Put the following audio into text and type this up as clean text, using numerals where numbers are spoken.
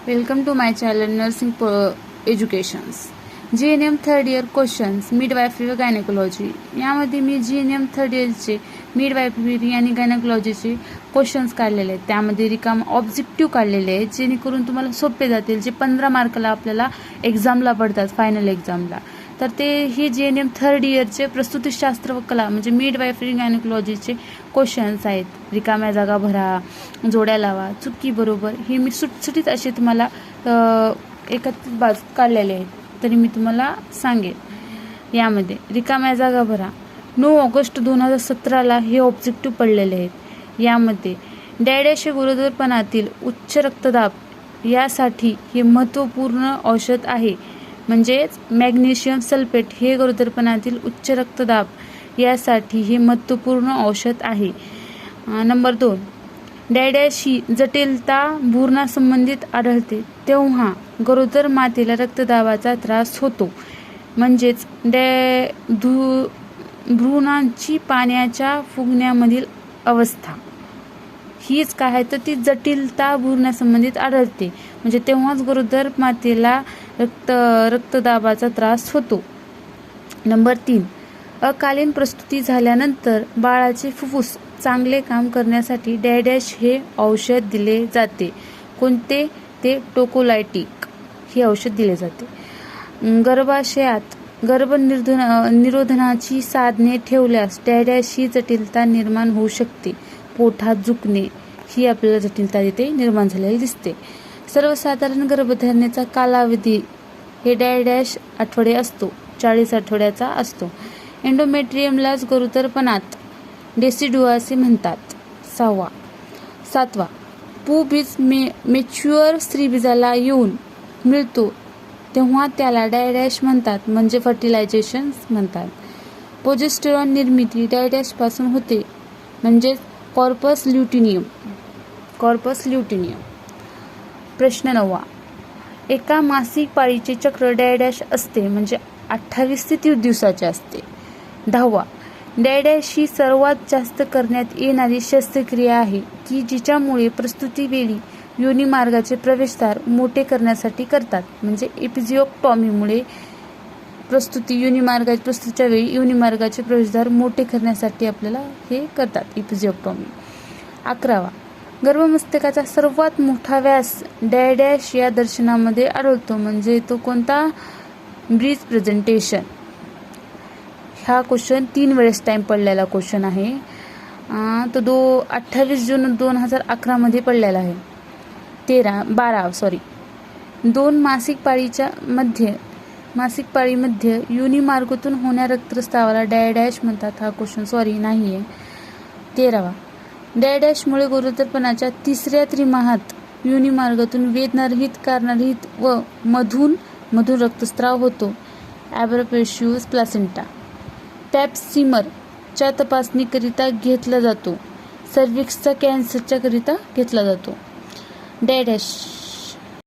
Welcome to my channel nursing educations. GNM third year questions midwifery व gynaecology. यामध्ये मी GNM third इयरचे midwifery आणि गायनेकोलॉजीचे क्वेश्चन्स काढलेले आहेत. त्यामध्ये रिकाम ऑब्जेक्टिव्ह काढलेले आहेत जेणेकरून तुम्हाला सोपे जातील, जे 15 मार्कला आपल्याला एक्झामला पडतात, फायनल एक्झामला. तर ते हे GNM थर्ड इयरचे प्रसूतीशास्त्र व कला म्हणजे मिडवायफरी गायनेकोलॉजीचे क्वेश्चन्स आहेत. रिकाम्या जागा भरा, जोड्या लावा, चुकी बरोबर, हे मी सुटसुटीत असे तुम्हाला एकत्रित बाजू काढलेले आहेत. तरी मी तुम्हाला सांगेन. यामध्ये रिकाम्या जागा भरा. 9 ऑगस्ट 2017ला हे ऑब्जेक्टिव्ह पडलेले आहेत. यामध्ये डायडॅश गरोदरपणातील उच्च रक्तदाब यासाठी हे महत्त्वपूर्ण औषध आहे. म्हणजेच मॅग्नेशियम सल्फेट हे गरोदरपणातील उच्च रक्तदाब यासाठी हे महत्त्वपूर्ण औषध आहे. नंबर 2, डायडॅश ही जटिलता भ्रूणासंबंधित आढळते तेव्हा गरोदर मातेला रक्तदाबाचा त्रास होतो. म्हणजेच भ्रूणांची पाण्याच्या फुगण्यामधील अवस्था हीच काय आहे तर ती जटिलता भ्रूणासंबंधित आढळते. म्हणजे तेव्हाच गरोदर मातेला रक्तदाबाचा त्रास होतो. नंबर 3, अकालीन प्रसूती झाल्यानंतर बाळाचे फुफ्फुस चांगले काम करण्यासाठी डायडॅश हे औषध दिले जाते. कोणते? ते टोकोलायटिक हे औषध दिले जाते. गर्भाशयात गर्भनिरोधनाची साधने ठेवल्यास डायडॅश ही जटिलता निर्माण होऊ शकते. पोटात झुकणे ही आपल्याला जटिलता तिथे निर्माण झालेली दिसते. सर्वसाधारण गर्भधारणेचा कालावधी हे डायडॅश आठवडे असतो, 40 आठवड्याचा असतो. एंडोमेट्रियमलाच गरोदरपणात डेसिडुआ असे म्हणतात. 7वा, पुबीज मॅच्युअर स्त्रीबीजाला येऊन मिळतो तेव्हा त्याला डायडॅश म्हणतात, म्हणजे फर्टिलायझेशन म्हणतात. प्रोजेस्टेरॉन निर्मिती डायडॅशपासून होते, म्हणजे कॉर्पस ल्युटिनियम. प्रश्न 9, एका मासिक पाळीचे चक्र डायडॅश असते, म्हणजे 28 ते 30 दिवसाचे असते. 10वा, डायडॅश ही सर्वात जास्त करण्यात येणारी शस्त्रक्रिया आहे की जिच्यामुळे प्रसूतीवेळी योनी मार्गाचे प्रवेशद्वार मोठे करण्यासाठी करतात. म्हणजे एपिजिओक्टॉमीमुळे प्रसूतीच्या वेळी योनी मार्गाचे प्रवेशद्वार मोठे करण्यासाठी आपल्याला हे करतात, एपिजिओक्टॉमी. 11वा, गर्भमस्तकाचा सर्वात मोठा व्यास डायडॅश या दर्शनामध्ये आढळतो, म्हणजे तो कोणता? Bridge presentation. हा क्वेश्चन 3 वेळेस टाइम पडलेला क्वेश्चन आहे. तो 28 जून 2011 मध्ये पडलेला आहे. 2 मासिक पाळीमध्ये योनी मार्गातून होणाऱ्या रक्तस्रावाला डायडॅश म्हणतात. हा क्वेश्चन नाही आहे. 13वा, डायडॅशमुळे गरोदरपणाच्या 3ऱ्या त्रिमाहात योनी मार्गातून वेदनारहित, कारणरहित व मधून रक्तस्राव होतो. ॲब्रापेशियस प्लासेंटा. पॅप-स्मीअर च्या तपासणीकरिता घेतला जातो. सर्व्हिक्सचा कॅन्सरच्या करिता घेतला जातो. डायडॅश